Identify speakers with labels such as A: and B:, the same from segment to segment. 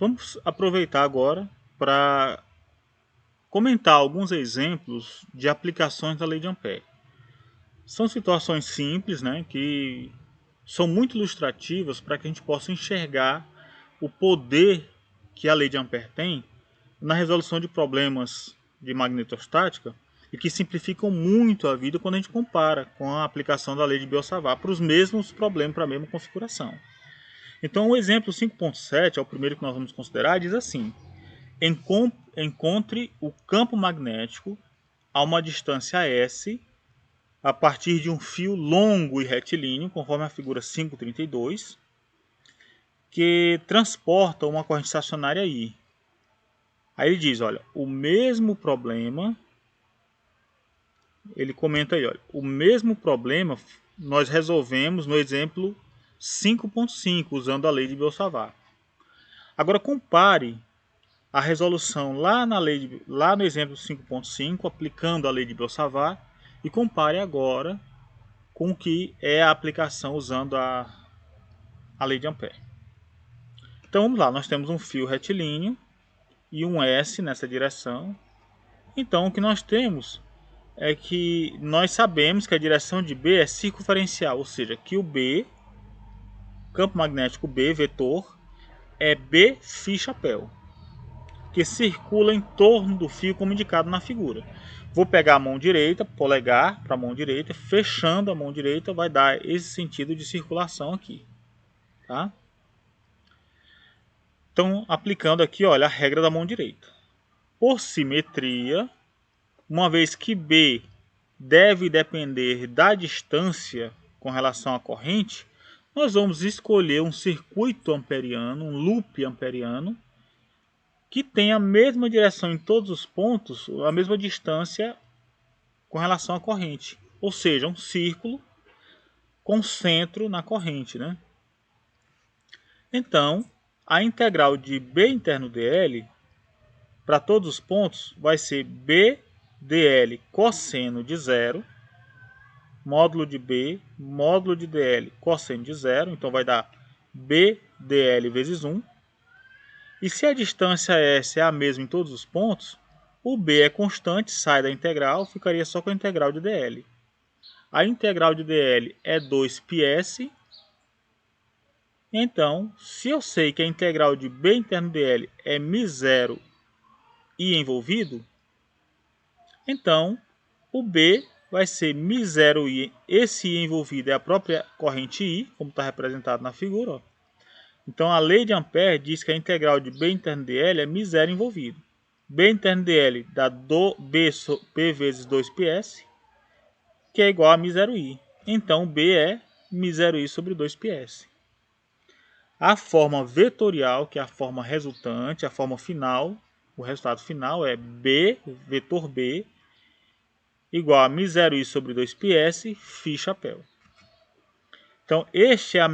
A: Vamos aproveitar agora para comentar alguns exemplos de aplicações da lei de Ampère. São situações simples, né, que são muito ilustrativas para que a gente possa enxergar o poder que a lei de Ampère tem na resolução de problemas de magnetostática e que simplificam muito a vida quando a gente compara com a aplicação da lei de Biot-Savart para os mesmos problemas, para a mesma configuração. Então, o exemplo 5.7, é o primeiro que nós vamos considerar, diz assim: encontre o campo magnético a uma distância S a partir de um fio longo e retilíneo, conforme a figura 5.32, que transporta uma corrente estacionária I. Aí ele diz, olha, o mesmo problema, ele comenta aí, olha, o mesmo problema nós resolvemos no exemplo 5.5, usando a lei de Biot-Savart. Agora compare a resolução lá no exemplo 5.5, aplicando a lei de Biot-Savart, e compare agora com o que é a aplicação usando a lei de Ampère. Então vamos lá, nós temos um fio retilíneo e um S nessa direção. Então o que nós temos é que nós sabemos que a direção de B é circunferencial, ou seja, que o B, campo magnético B, vetor, é B φ chapéu, que circula em torno do fio como indicado na figura. Vou pegar a mão direita, polegar para a mão direita, fechando a mão direita vai dar esse sentido de circulação aqui. Tá? Então, aplicando aqui, olha, a regra da mão direita. Por simetria, uma vez que B deve depender da distância com relação à corrente, nós vamos escolher um circuito amperiano, um loop amperiano, que tem a mesma direção em todos os pontos, a mesma distância com relação à corrente. Ou seja, um círculo com centro na corrente, né? Então, a integral de B interno dl para todos os pontos vai ser B dl cosseno de zero, módulo de B, módulo de dl cosseno de zero, então vai dar B dl vezes 1. E se a distância S é a mesma em todos os pontos, o B é constante, sai da integral, ficaria só com a integral de dl. A integral de dl é 2πs. Então, se eu sei que a integral de B interno dl é μ0 I envolvido, então o B vai ser μ0I. Esse I envolvido é a própria corrente I, como está representado na figura. Ó. Então a lei de Ampère diz que a integral de B interno dl é μ0 envolvido. B interno dl dá B vezes 2πs, que é igual a μ0I. Então B é μ0I sobre 2πs. A forma vetorial, que é a forma resultante, a forma final, o resultado final é B, vetor B, igual a μ0I sobre 2πs, φ chapéu. Então, esta é a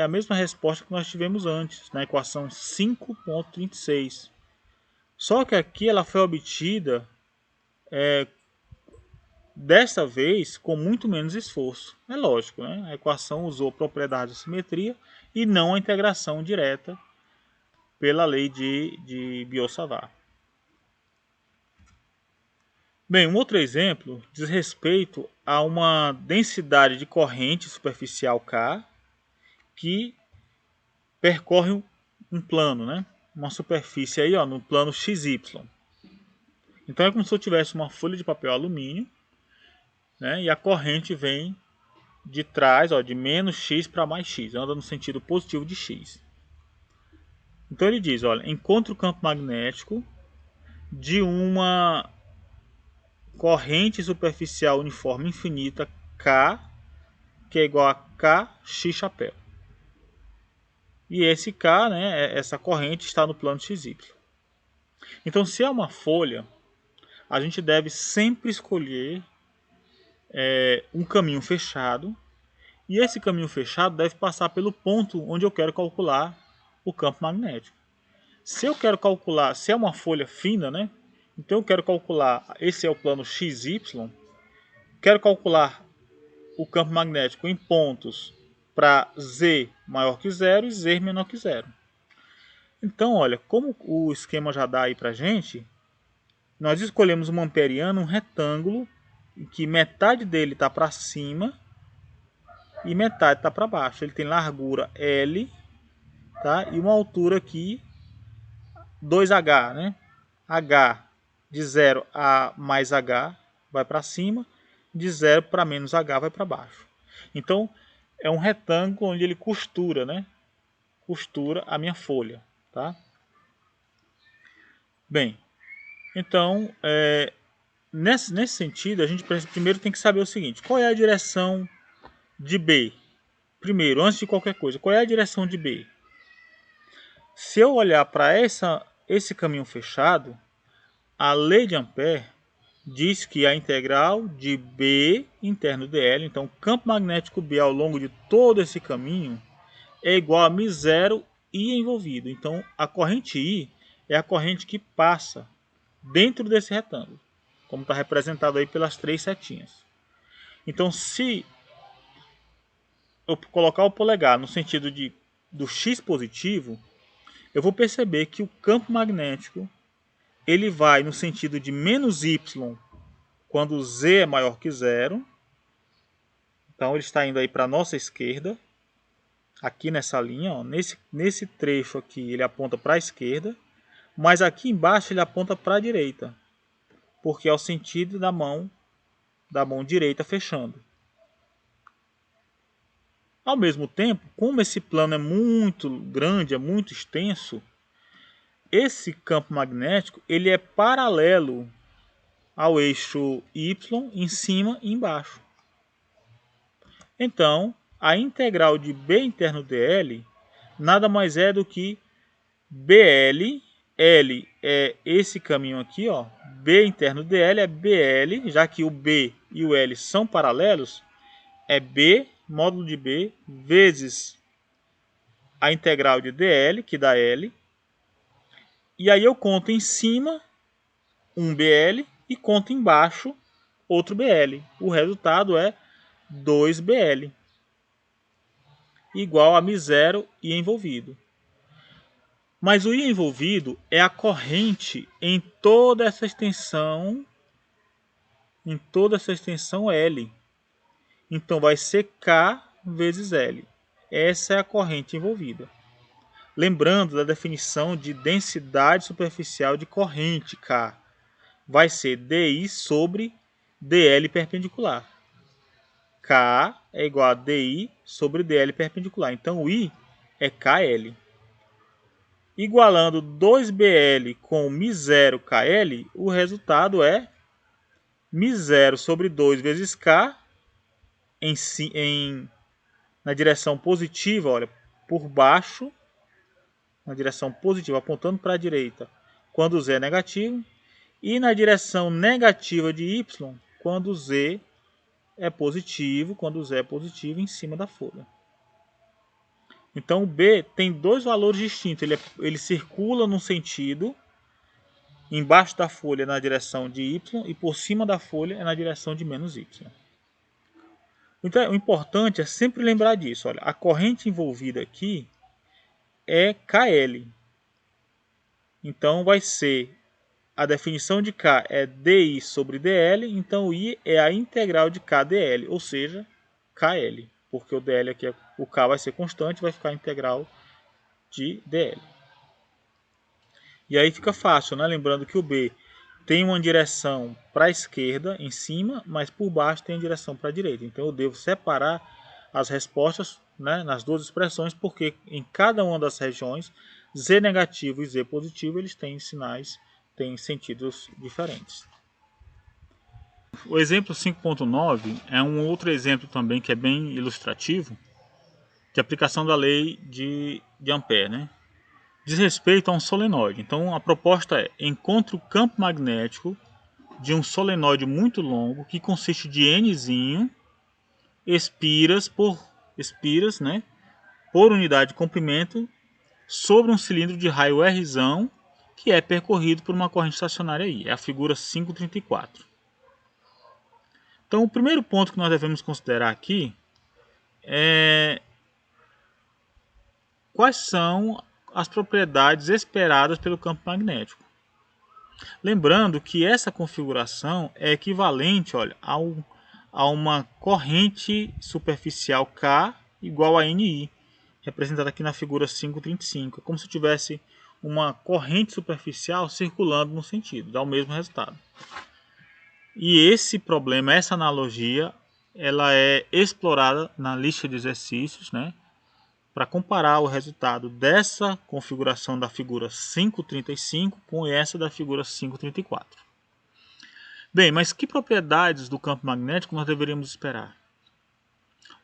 A: mesma resposta que nós tivemos antes, na equação 5.36. Só que aqui ela foi obtida, dessa vez, com muito menos esforço. É lógico, né? A equação usou propriedades de simetria e não a integração direta pela lei de Biot-Savart. Bem, um outro exemplo diz respeito a uma densidade de corrente superficial K que percorre um plano, né? Uma superfície aí, ó, no plano XY. Então é como se eu tivesse uma folha de papel alumínio, né? E a corrente vem de trás, ó, de menos x para mais x, anda no sentido positivo de x. Então ele diz, olha, encontre o campo magnético de uma corrente superficial uniforme infinita K, que é igual a Kx chapéu. E esse K, né, essa corrente está no plano XY. Então, se é uma folha, a gente deve sempre escolher um caminho fechado. E esse caminho fechado deve passar pelo ponto onde eu quero calcular o campo magnético. Se eu quero calcular, se é uma folha fina, né? Então eu quero calcular, esse é o plano XY, quero calcular o campo magnético em pontos para Z maior que zero e Z menor que zero. Então, olha, como o esquema já dá aí pra gente, nós escolhemos um amperiano, um retângulo, em que metade dele está para cima e metade está para baixo. Ele tem largura L, tá? E uma altura aqui 2H, né? H de 0 a mais H vai para cima, de 0 para menos H vai para baixo. Então, é um retângulo onde ele costura, né? Costura a minha folha, tá? Bem, então, nesse sentido, a gente primeiro tem que saber o seguinte: qual é a direção de B? Primeiro, antes de qualquer coisa, qual é a direção de B? Se eu olhar para esse caminho fechado, a lei de Ampère diz que a integral de B interno dl, então o campo magnético B ao longo de todo esse caminho, é igual a μ0 I envolvido. Então a corrente I é a corrente que passa dentro desse retângulo, como está representado aí pelas 3 setinhas. Então, se eu colocar o polegar no sentido do X positivo, eu vou perceber que o campo magnético ele vai no sentido de menos Y quando Z é maior que zero. Então ele está indo aí para a nossa esquerda, aqui nessa linha, ó, nesse trecho aqui ele aponta para a esquerda, mas aqui embaixo ele aponta para a direita, porque é o sentido da mão direita fechando. Ao mesmo tempo, como esse plano é muito grande, é muito extenso, esse campo magnético ele é paralelo ao eixo Y em cima e embaixo. Então, a integral de B interno dl nada mais é do que BL, L é esse caminho aqui, ó, B interno dl é BL, já que o B e o L são paralelos, é B, módulo de B, vezes a integral de dl, que dá L, e aí eu conto em cima um BL e conto embaixo outro BL. O resultado é 2BL, igual a μ0 I envolvido. Mas o I envolvido é a corrente em toda essa extensão L. Então vai ser K vezes L. Essa é a corrente envolvida. Lembrando da definição de densidade superficial de corrente K. Vai ser DI sobre DL perpendicular. K é igual a DI sobre DL perpendicular. Então o I é KL. Igualando 2BL com μ0KL, o resultado é μ0 sobre 2 vezes K na direção positiva, olha, por baixo, na direção positiva, apontando para a direita, quando Z é negativo, e na direção negativa de Y, quando Z é positivo, em cima da folha. Então o B tem dois valores distintos, ele circula num sentido, embaixo da folha na direção de Y e por cima da folha é na direção de menos Y. Então o importante é sempre lembrar disso. Olha, a corrente envolvida aqui é KL. Então vai ser, a definição de K é DI sobre DL, então o I é a integral de KdL, ou seja, KL. Porque o DL aqui, o K vai ser constante, vai ficar a integral de DL. E aí fica fácil, né? Lembrando que o B tem uma direção para a esquerda em cima, mas por baixo tem a direção para a direita. Então eu devo separar as respostas, né, nas duas expressões, porque em cada uma das regiões, Z negativo e Z positivo, eles têm sentidos diferentes. O exemplo 5.9 é um outro exemplo também que é bem ilustrativo de aplicação da lei de Ampère, né? Diz respeito a um solenoide. Então a proposta é: encontre o campo magnético de um solenoide muito longo que consiste de Nzinho espiras, né, por unidade de comprimento sobre um cilindro de raio Rzão que é percorrido por uma corrente estacionária I. É a figura 5.34. Então o primeiro ponto que nós devemos considerar aqui é as propriedades esperadas pelo campo magnético. Lembrando que essa configuração é equivalente, olha, a uma corrente superficial K igual a NI, representada aqui na figura 5.35. É como se tivesse uma corrente superficial circulando no sentido, dá o mesmo resultado. E esse problema, essa analogia, ela é explorada na lista de exercícios, né, para comparar o resultado dessa configuração da figura 5.35 com essa da figura 5.34. Bem, mas que propriedades do campo magnético nós deveríamos esperar?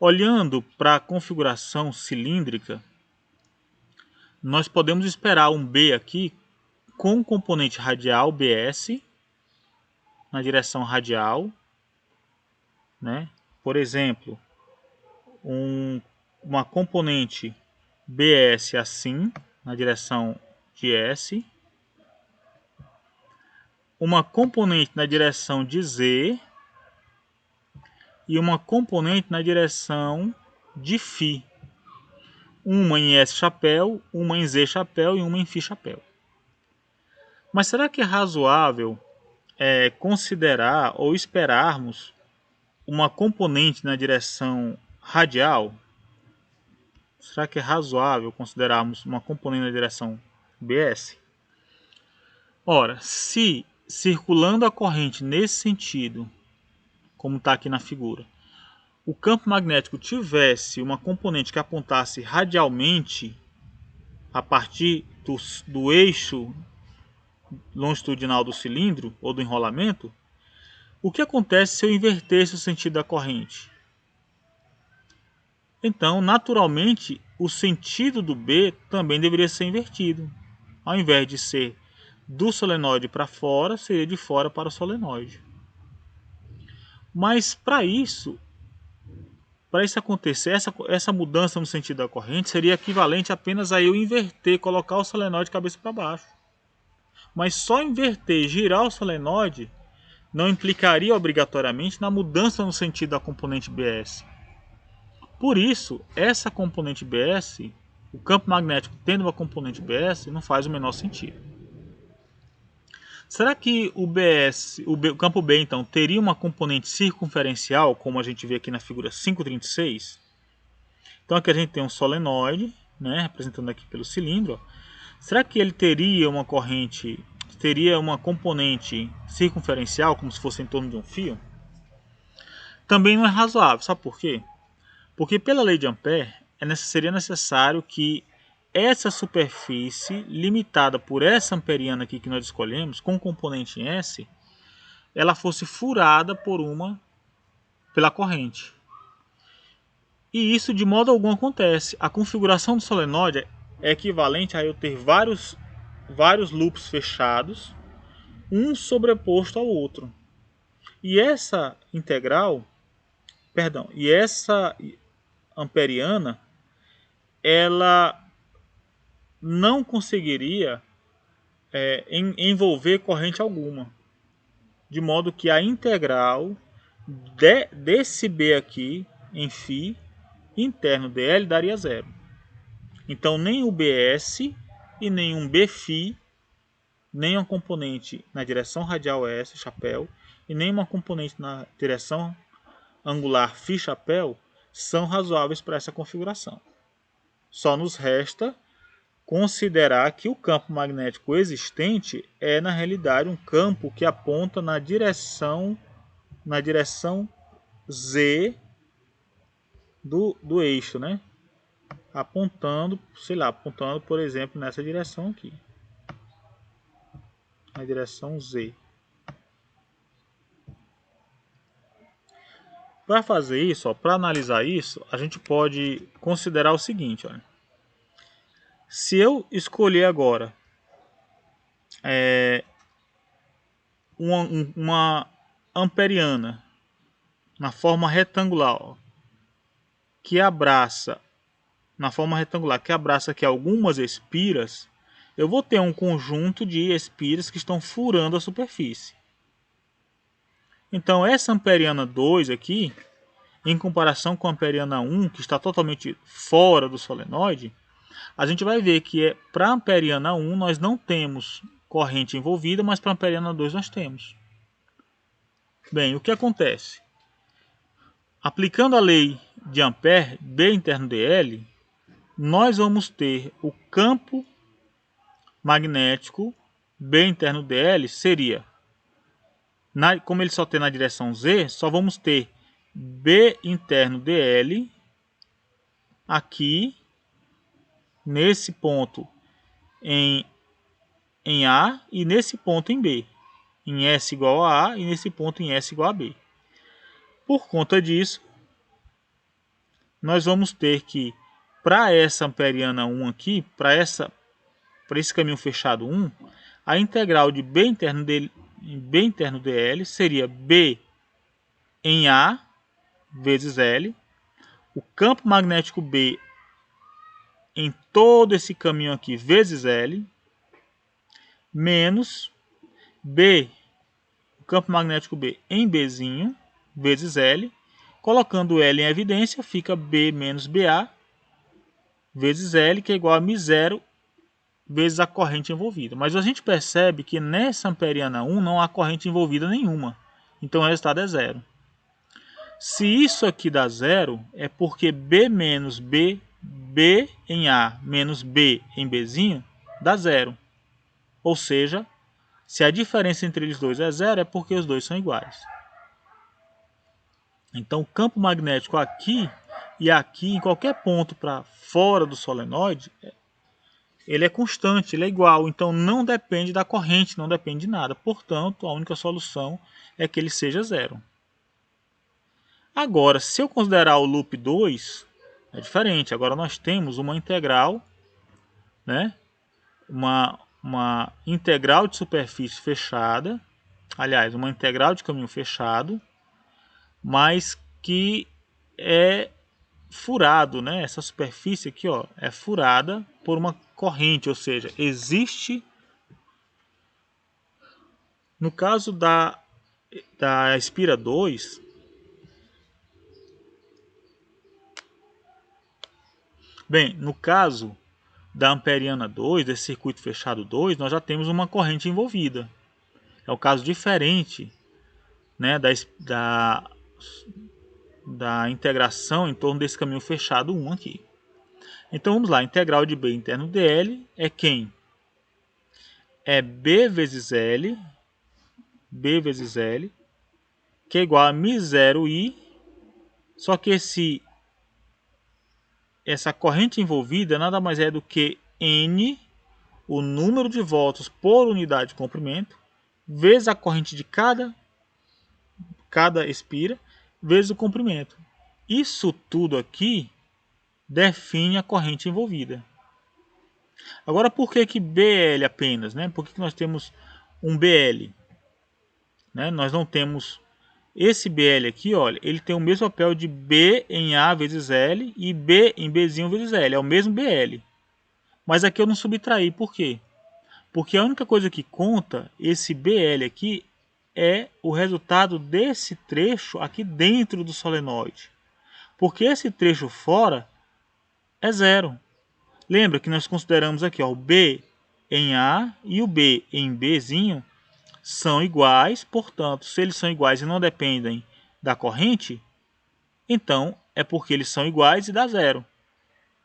A: Olhando para a configuração cilíndrica, nós podemos esperar um B aqui com componente radial BS na direção radial, né? Por exemplo, uma componente BS assim, na direção de S, uma componente na direção de Z e uma componente na direção de Φ. Uma em S chapéu, uma em Z chapéu e uma em Φ chapéu. Mas será que é razoável considerar ou esperarmos uma componente na direção radial? Será que é razoável considerarmos uma componente na direção BS? Ora, se circulando a corrente nesse sentido, como está aqui na figura, o campo magnético tivesse uma componente que apontasse radialmente a partir do eixo longitudinal do cilindro ou do enrolamento, o que acontece se eu invertesse o sentido da corrente? Então, naturalmente, o sentido do B também deveria ser invertido. Ao invés de ser do solenoide para fora, seria de fora para o solenoide. Mas para isso acontecer, essa mudança no sentido da corrente seria equivalente apenas a eu inverter, colocar o solenoide de cabeça para baixo. Mas só inverter, girar o solenoide, não implicaria obrigatoriamente na mudança no sentido da componente BS. Por isso, essa componente BS, o campo magnético tendo uma componente BS, não faz o menor sentido. Será que o campo B, então, teria uma componente circunferencial, como a gente vê aqui na figura 5.36? Então aqui a gente tem um solenoide, né, representando aqui pelo cilindro. Ó. Será que ele teria uma componente circunferencial, como se fosse em torno de um fio? Também não é razoável, sabe por quê? Porque pela lei de Ampère, seria necessário que essa superfície, limitada por essa amperiana aqui que nós escolhemos, com componente em S, ela fosse furada pela corrente. E isso de modo algum acontece. A configuração do solenoide é equivalente a eu ter vários loops fechados, um sobreposto ao outro. E essa amperiana, ela não conseguiria envolver corrente alguma. De modo que a integral desse B aqui em φ interno dl daria zero. Então nem o BS e nem um Bφ, nem uma componente na direção radial S, chapéu, e nem uma componente na direção angular Φ chapéu são razoáveis para essa configuração. Só nos resta considerar que o campo magnético existente é, na realidade, um campo que aponta na direção Z do eixo, né? Apontando, por exemplo, nessa direção aqui. Na direção Z. Para fazer isso, para analisar isso, a gente pode considerar o seguinte, olha. Se eu escolher agora uma amperiana na forma retangular, ó, que abraça aqui algumas espiras, eu vou ter um conjunto de espiras que estão furando a superfície. Então essa amperiana 2 aqui, em comparação com a amperiana 1, que está totalmente fora do solenoide, a gente vai ver que para amperiana 1 nós não temos corrente envolvida, mas para amperiana 2 nós temos. Bem, o que acontece? Aplicando a lei de Ampère, B interno dl, nós vamos ter o campo magnético B interno dl seria, como ele só tem na direção Z, só vamos ter B interno dl aqui nesse ponto em A e nesse ponto em B, em S igual a A e nesse ponto em S igual a B. Por conta disso, nós vamos ter que, para essa amperiana 1 aqui, para esse caminho fechado 1, a integral de B interno dl seria B em A vezes L, o campo magnético B em todo esse caminho aqui vezes L, menos B, o campo magnético B em Bzinho, vezes L. Colocando L em evidência, fica B menos BA vezes L, que é igual a μ0 vezes a corrente envolvida. Mas a gente percebe que nessa amperiana 1 não há corrente envolvida nenhuma. Então o resultado é zero. Se isso aqui dá zero, é porque B menos B, B em A menos B em Bzinho, dá zero. Ou seja, se a diferença entre eles dois é zero, é porque os dois são iguais. Então o campo magnético aqui e aqui, em qualquer ponto para fora do solenoide, ele é constante, ele é igual. Então não depende da corrente, não depende de nada. Portanto, a única solução é que ele seja zero. Agora, se eu considerar o loop 2, é diferente. Agora nós temos uma integral, né? Uma integral de superfície fechada, aliás, uma integral de caminho fechado, mas que é furado, né? Essa superfície aqui, ó, é furada por uma corrente, ou seja, existe, no caso da Espira 2, bem, no caso da amperiana 2, desse circuito fechado 2, nós já temos uma corrente envolvida. É o caso diferente, né, da integração em torno desse caminho fechado 1 aqui. Então vamos lá, a integral de B interno dl é quem? É B vezes L, que é igual a μ0i, só que essa corrente envolvida nada mais é do que N, o número de volts por unidade de comprimento, vezes a corrente de cada espira, vezes o comprimento. Isso tudo aqui define a corrente envolvida. Agora, por que BL apenas, né? Por que nós temos um BL? Né? Nós não temos esse BL aqui, olha, ele tem o mesmo papel de B em A vezes L e B em Bzinho vezes L, é o mesmo BL. Mas aqui eu não subtraí, por quê? Porque a única coisa que conta, esse BL aqui, é o resultado desse trecho aqui dentro do solenoide. Porque esse trecho fora é zero. Lembra que nós consideramos aqui, ó, o B em A e o B em Bzinho são iguais, portanto, se eles são iguais e não dependem da corrente, então é porque eles são iguais e dá zero.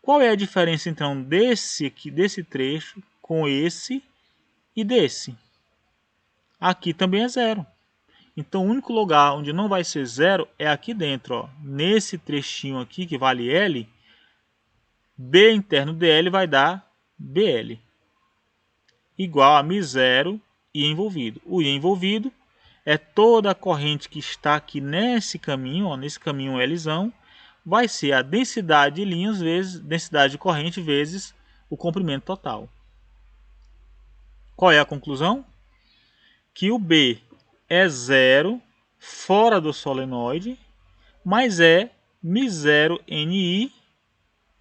A: Qual é a diferença então desse trecho com esse e desse? Aqui também é zero. Então o único lugar onde não vai ser zero é aqui dentro, ó. Nesse trechinho aqui que vale L, B interno dl vai dar BL igual a μ0 I envolvido. O I envolvido é toda a corrente que está aqui nesse caminho, ó, nesse caminho Lzão, vai ser a densidade de linhas vezes densidade de corrente vezes o comprimento total. Qual é a conclusão? Que o B é zero fora do solenoide, mas é μ0 Ni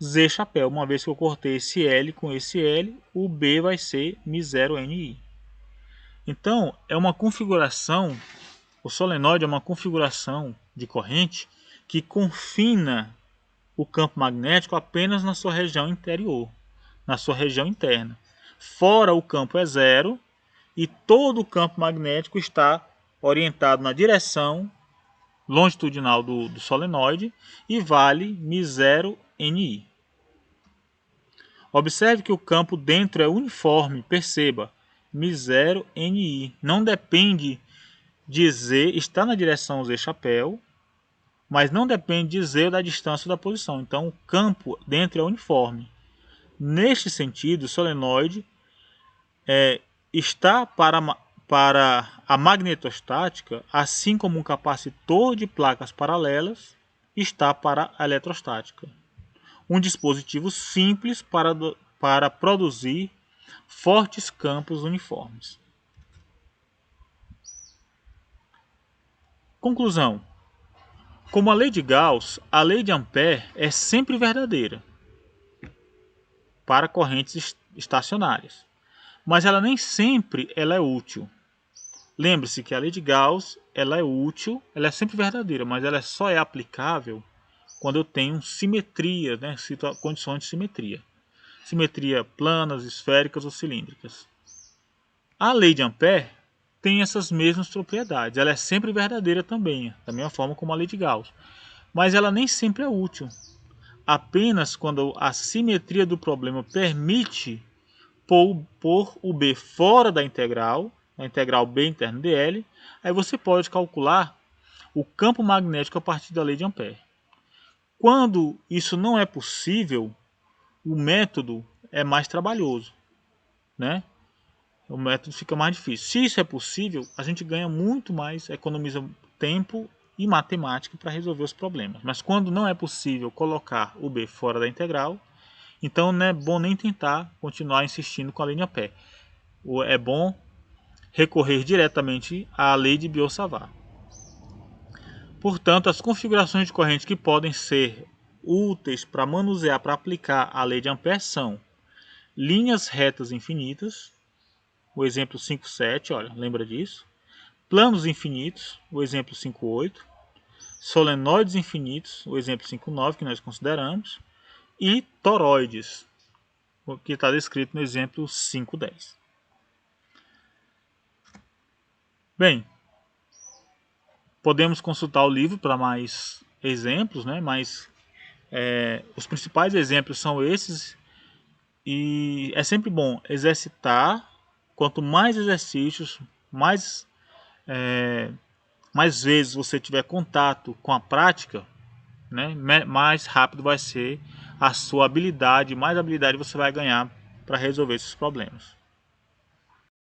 A: Z chapéu. Uma vez que eu cortei esse L com esse L, o B vai ser μ0 Ni. Então, é uma configuração, o solenoide é uma configuração de corrente que confina o campo magnético apenas na sua região interior. na sua região interna. Fora o campo é zero e todo o campo magnético está orientado na direção longitudinal do solenoide e vale μ0 NI. Observe que o campo dentro é uniforme, perceba, μ0 NI. Não depende de Z, está na direção Z chapéu, mas não depende de Z da distância da posição. Então o campo dentro é uniforme. Neste sentido, o solenoide está para a magnetostática, assim como um capacitor de placas paralelas está para a eletrostática. Um dispositivo simples para produzir fortes campos uniformes. Conclusão. Como a lei de Gauss, a lei de Ampère é sempre verdadeira para correntes estacionárias, mas ela nem sempre ela é útil. Lembre-se que a lei de Gauss ela é útil, ela é sempre verdadeira, mas ela só é aplicável quando eu tenho simetria, né, condições de simetria. Simetria planas, esféricas ou cilíndricas. A lei de Ampère tem essas mesmas propriedades. Ela é sempre verdadeira também, da mesma forma como a lei de Gauss. Mas ela nem sempre é útil. Apenas quando a simetria do problema permite pôr o B fora da integral, a integral B interno dl, aí você pode calcular o campo magnético a partir da lei de Ampère. Quando isso não é possível, o método é mais trabalhoso, né? O método fica mais difícil. Se isso é possível, a gente ganha muito mais, economiza tempo e matemática para resolver os problemas. Mas quando não é possível colocar o B fora da integral, então não é bom nem tentar continuar insistindo com a lei de Ampère. É bom recorrer diretamente à lei de Biot-Savart. Portanto, as configurações de corrente que podem ser úteis para manusear, para aplicar a lei de Ampère são linhas retas infinitas, o exemplo 5,7, olha, lembra disso. Planos infinitos, o exemplo 5,8. Solenoides infinitos, o exemplo 5,9 que nós consideramos. E toroides, o que está descrito no exemplo 5,10. Bem, podemos consultar o livro para mais exemplos, né? Mas os principais exemplos são esses. E é sempre bom exercitar. Quanto mais exercícios, mais vezes você tiver contato com a prática, né, mais rápido vai ser a sua habilidade, mais habilidade você vai ganhar para resolver esses problemas.